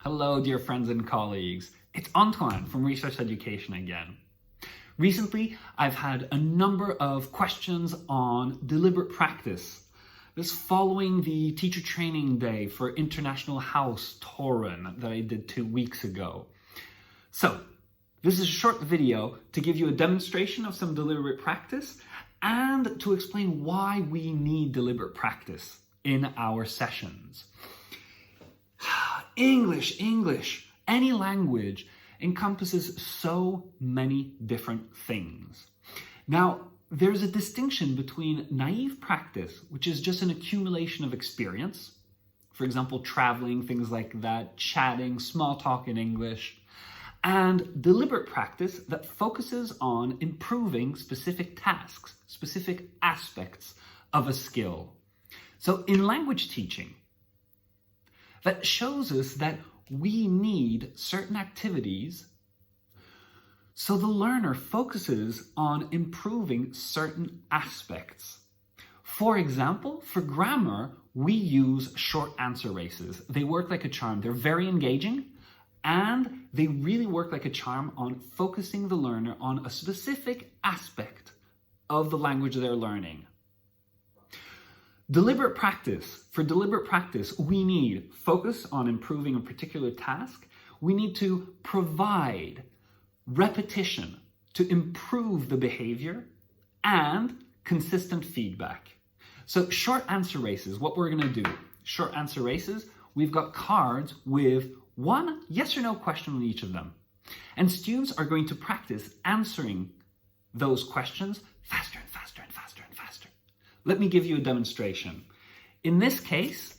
Hello, dear friends and colleagues. It's Antoine from Research Education again. Recently, I've had a number of questions on deliberate practice. This following the teacher training day for International House Toruń that I did 2 weeks ago. So, this is a short video to give you a demonstration of some deliberate practice and to explain why we need deliberate practice in our sessions. English, any language encompasses so many different things. Now, there's a distinction between naive practice, which is just an accumulation of experience. For example, traveling, things like that, chatting, small talk in English, and deliberate practice that focuses on improving specific tasks, specific aspects of a skill. So in language teaching, that shows us that we need certain activities so the learner focuses on improving certain aspects. For example, for grammar, we use short answer races. They work like a charm. They're very engaging and they really work like a charm on focusing the learner on a specific aspect of the language they're learning. For deliberate practice, we need focus on improving a particular task. We need to provide repetition to improve the behavior and consistent feedback. So short answer races, what we're going to do. Short answer races, we've got cards with one yes or no question on each of them. And students are going to practice answering those questions faster and faster and faster and faster. Let me give you a demonstration. In this case,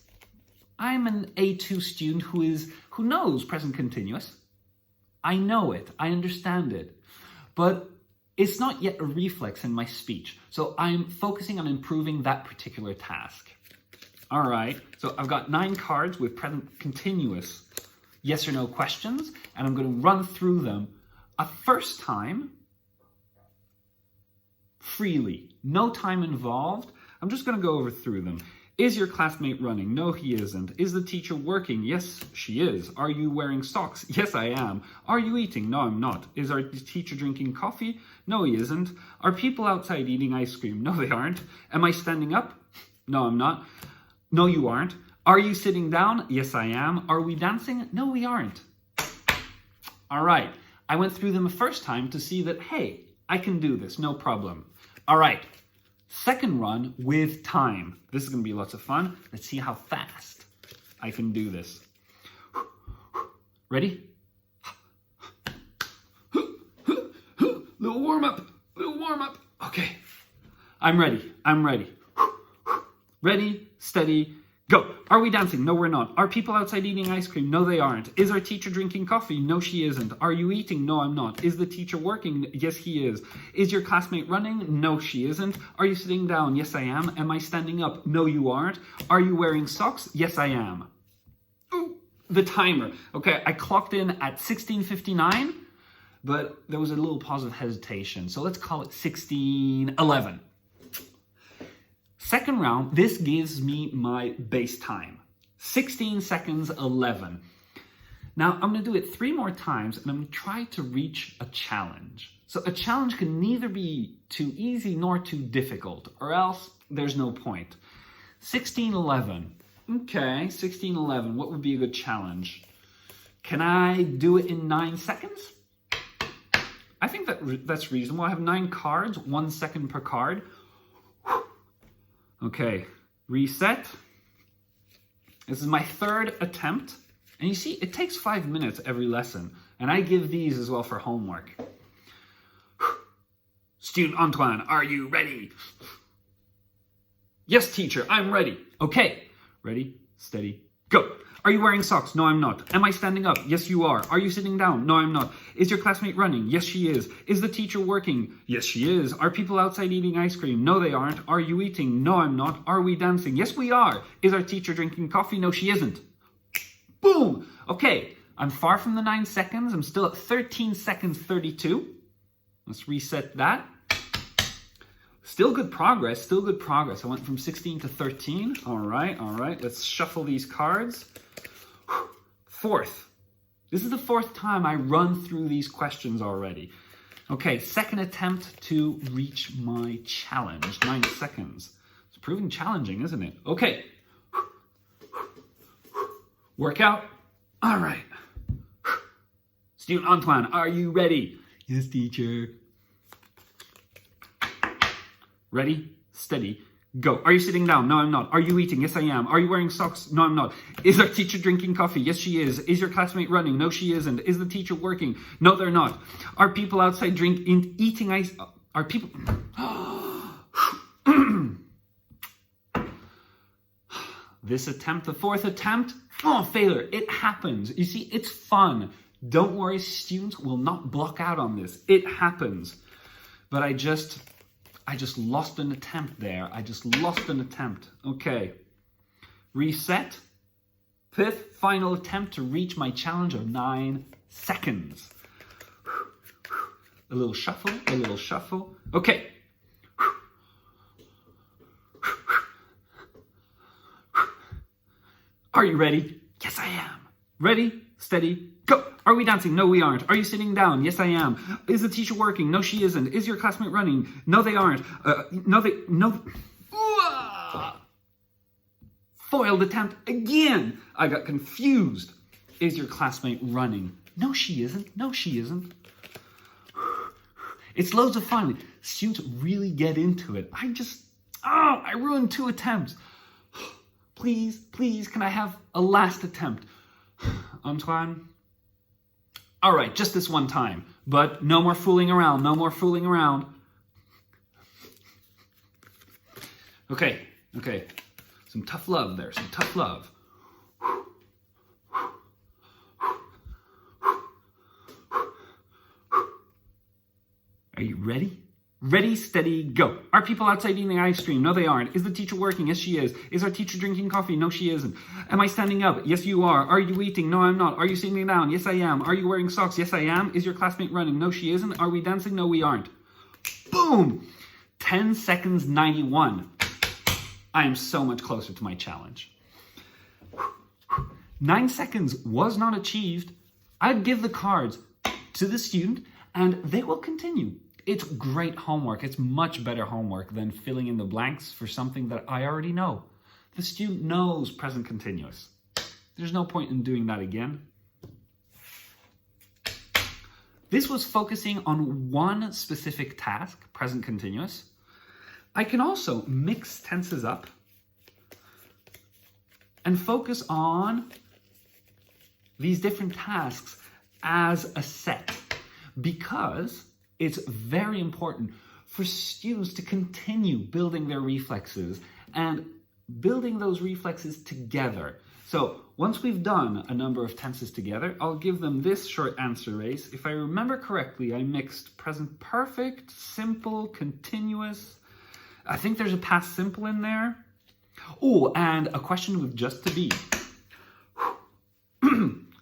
I'm an A2 student who knows present continuous. I know it, I understand it, but it's not yet a reflex in my speech. So I'm focusing on improving that particular task. All right, so I've got 9 cards with present continuous yes or no questions, and I'm going to run through them a first time, freely, no time involved. I'm just going to go over through them. Is your classmate running? No, he isn't. Is the teacher working? Yes, she is. Are you wearing socks? Yes, I am. Are you eating? No, I'm not. Is our teacher drinking coffee? No, he isn't. Are people outside eating ice cream? No, they aren't. Am I standing up? No, I'm not. No, you aren't. Are you sitting down? Yes, I am. Are we dancing? No, we aren't. All right. I went through them a first time to see that, hey, I can do this, no problem. All right. Second run with time. This is going to be lots of fun. Let's see how fast I can do this. Ready? Little warm up. Okay. I'm ready. Ready, steady, go. Are we dancing? No, we're not. Are people outside eating ice cream? No, they aren't. Is our teacher drinking coffee? No, she isn't. Are you eating? No, I'm not. Is the teacher working? Yes, he is. Is your classmate running? No, she isn't. Are you sitting down? Yes, I am. Am I standing up? No, you aren't. Are you wearing socks? Yes, I am. Ooh, the timer. Okay, I clocked in at 16:59, but there was a little pause of hesitation. So let's call it 16:11. Second round, this gives me my base time. 16 seconds, 11. Now, I'm going to do it 3 more times, and I'm going to try to reach a challenge. So a challenge can neither be too easy nor too difficult, or else there's no point. 16:11. Okay, 16:11. What would be a good challenge? Can I do it in 9 seconds? I think that's reasonable. I have 9 cards, 1 second per card. Okay, reset. This is my 3rd attempt. And you see, it takes 5 minutes every lesson. And I give these as well for homework. Student Antoine, are you ready? Yes, teacher, I'm ready. Okay, ready, steady, go. Are you wearing socks? No, I'm not. Am I standing up? Yes, you are. Are you sitting down? No, I'm not. Is your classmate running? Yes, she is. Is the teacher working? Yes, she is. Are people outside eating ice cream? No, they aren't. Are you eating? No, I'm not. Are we dancing? Yes, we are. Is our teacher drinking coffee? No, she isn't. Boom. Okay, I'm far from the 9 seconds. I'm still at 13 seconds 32. Let's reset that. Still good progress. I went from 16 to 13. All right. Let's shuffle these cards. 4th. This is the fourth time I run through these questions already. Okay, second attempt to reach my challenge. 9 seconds. It's proving challenging, isn't it? Okay. Workout. All right. Student Antoine, are you ready? Yes, teacher. Ready, steady, go. Are you sitting down? No, I'm not. Are you eating? Yes, I am. Are you wearing socks? No, I'm not. Is our teacher drinking coffee? Yes, she is. Is your classmate running? No, she isn't. Is the teacher working? No, they're not. Are people outside eating ice? Are people... This attempt, the fourth attempt, failure. It happens. You see, it's fun. Don't worry, students will not block out on this. It happens. But I just lost an attempt there. I just lost an attempt. Okay. Reset. Fifth, final attempt to reach my challenge of 9 seconds. A little shuffle, a little shuffle. Okay. Are you ready? Yes, I am. Ready, steady, go. Are we dancing? No, we aren't. Are you sitting down? Yes, I am. Is the teacher working? No, she isn't. Is your classmate running? No, they aren't. No. Foiled attempt again. I got confused. Is your classmate running? No, she isn't. No, she isn't. It's loads of fun. Students really get into it. I ruined 2 attempts. Please, can I have a last attempt? Antoine? All right, just this one time. But no more fooling around, no more fooling around. Okay. Some tough love there, some tough love. Are you ready? Ready, steady, go. Are people outside eating ice cream? No, they aren't. Is the teacher working? Yes, she is. Is our teacher drinking coffee? No, she isn't. Am I standing up? Yes, you are. Are you eating? No, I'm not. Are you sitting down? Yes, I am. Are you wearing socks? Yes, I am. Is your classmate running? No, she isn't. Are we dancing? No, we aren't. Boom! 10 seconds, 91. I am so much closer to my challenge. 9 seconds was not achieved. I'd give the cards to the student and they will continue. It's great homework. It's much better homework than filling in the blanks for something that I already know. The student knows present continuous. There's no point in doing that again. This was focusing on one specific task, present continuous. I can also mix tenses up and focus on these different tasks as a set, because it's very important for students to continue building their reflexes and building those reflexes together. So once we've done a number of tenses together, I'll give them this short answer race. If I remember correctly, I mixed present perfect, simple, continuous. I think there's a past simple in there. Oh, and a question with just to be.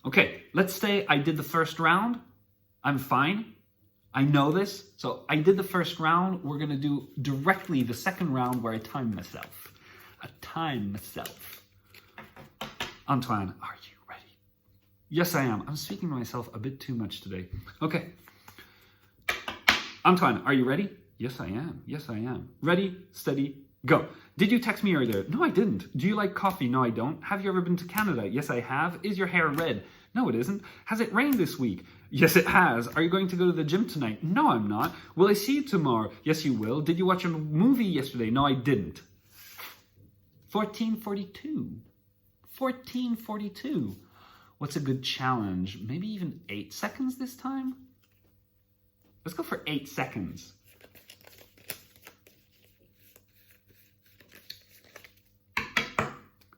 Okay, let's say I did the first round. I'm fine. I know this. So I did the first round. We're going to do directly the second round where I time myself. Antoine, are you ready? Yes, I am. I'm speaking to myself a bit too much today. Okay. Antoine, are you ready? Yes, I am. Ready, steady, go. Did you text me earlier? No, I didn't. Do you like coffee? No, I don't. Have you ever been to Canada? Yes, I have. Is your hair red? No, it isn't. Has it rained this week? Yes, it has. Are you going to go to the gym tonight? No, I'm not. Will I see you tomorrow? Yes, you will. Did you watch a movie yesterday? No, I didn't. 1442. What's a good challenge? Maybe even 8 seconds this time? Let's go for 8 seconds.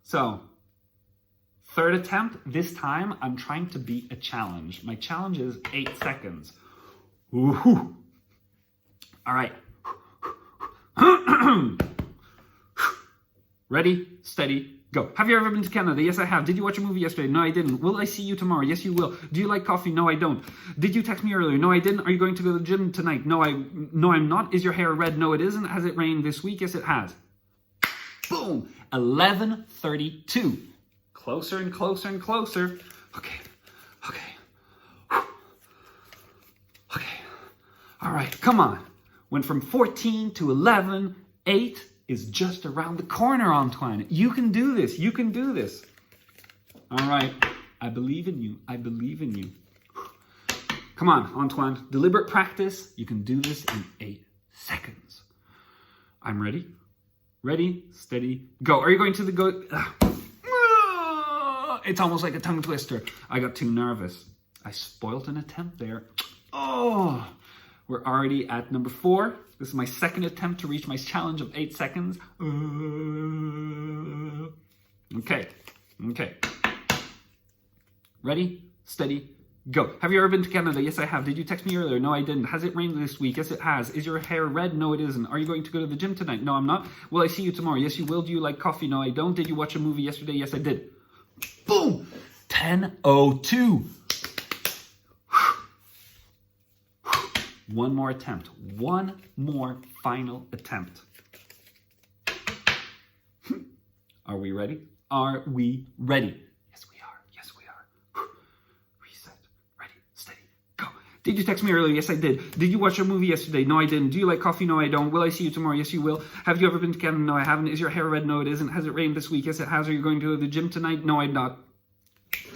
So, third attempt. This time, I'm trying to beat a challenge. My challenge is 8 seconds. Woohoo! All right. Ready, steady, go. Have you ever been to Canada? Yes, I have. Did you watch a movie yesterday? No, I didn't. Will I see you tomorrow? Yes, you will. Do you like coffee? No, I don't. Did you text me earlier? No, I didn't. Are you going to go to the gym tonight? No, I'm not. Is your hair red? No, it isn't. Has it rained this week? Yes, it has. Boom! 11:32. Closer and closer and closer. Okay. All right, come on. Went from 14 to 11. 8 is just around the corner, Antoine. You can do this. You can do this. All right. I believe in you. I believe in you. Come on, Antoine. Deliberate practice. You can do this in 8 seconds. I'm ready. Ready, steady, go. Are you going to the go? It's almost like a tongue twister. I got too nervous. I spoiled an attempt there. Oh, we're already at number 4. This is my second attempt to reach my challenge of 8 seconds. Okay. Ready, steady, go. Have you ever been to Canada? Yes, I have. Did you text me earlier? No, I didn't. Has it rained this week? Yes, it has. Is your hair red? No, it isn't. Are you going to go to the gym tonight? No, I'm not. Will I see you tomorrow? Yes, you will. Do you like coffee? No, I don't. Did you watch a movie yesterday? Yes, I did. Boom! 10:02. One more attempt. One more final attempt. Are we ready? Are we ready? Yes, we are. Yes, we are. Reset. Ready. Steady. Go. Did you text me earlier? Yes, I did. Did you watch a movie yesterday? No, I didn't. Do you like coffee? No, I don't. Will I see you tomorrow? Yes, you will. Have you ever been to Canada? No, I haven't. Is your hair red? No, it isn't. Has it rained this week? Yes, it has. Are you going to the gym tonight? No, I'm not.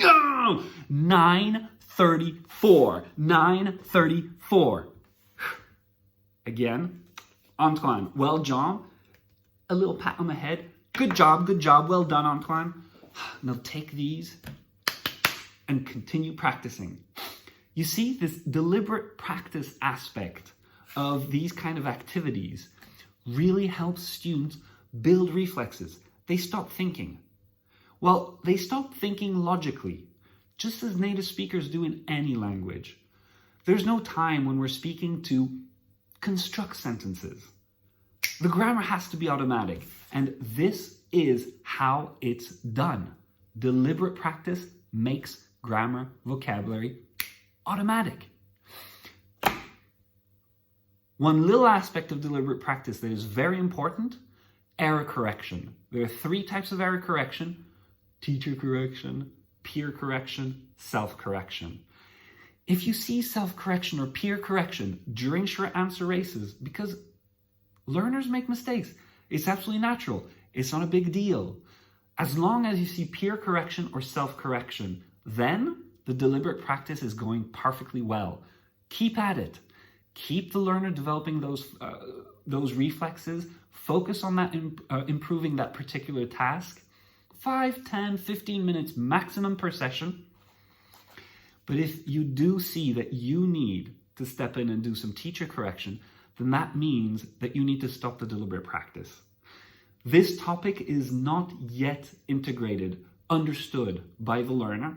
Oh! 9:34. 9:34. Again, Antoine, well done. A little pat on the head. Good job, good job. Well done, Antoine. Now take these and continue practicing. You see, this deliberate practice aspect of these kind of activities really helps students build reflexes. They stop thinking. Well, they stop thinking logically, just as native speakers do in any language. There's no time when we're speaking to construct sentences. The grammar has to be automatic, and this is how it's done. Deliberate practice makes grammar, vocabulary automatic. One little aspect of deliberate practice that is very important, error correction. There are 3 types of error correction: teacher correction, peer correction, self-correction. If you see self-correction or peer correction during short answer races, because learners make mistakes, it's absolutely natural. It's not a big deal. As long as you see peer correction or self-correction, then the deliberate practice is going perfectly well. Keep at it. Keep the learner developing those reflexes. Focus on that, improving that particular task. 5, 10, 15 minutes maximum per session. But if you do see that you need to step in and do some teacher correction, then that means that you need to stop the deliberate practice. This topic is not yet integrated, understood by the learner.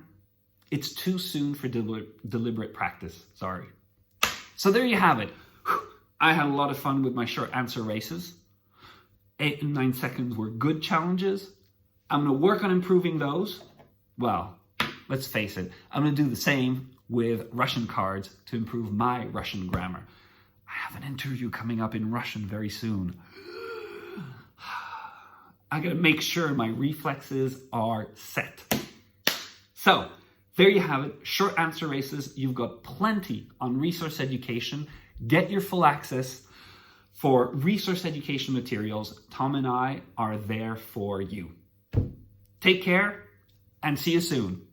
It's too soon for deliberate practice, sorry. So there you have it. I had a lot of fun with my short answer races. 8 and 9 seconds were good challenges. I'm going to work on improving those. Well, let's face it, I'm going to do the same with Russian cards to improve my Russian grammar. I have an interview coming up in Russian very soon. I got to make sure my reflexes are set. So, there you have it. Short answer races. You've got plenty on resource education. Get your full access for resource education materials. Tom and I are there for you. Take care and see you soon.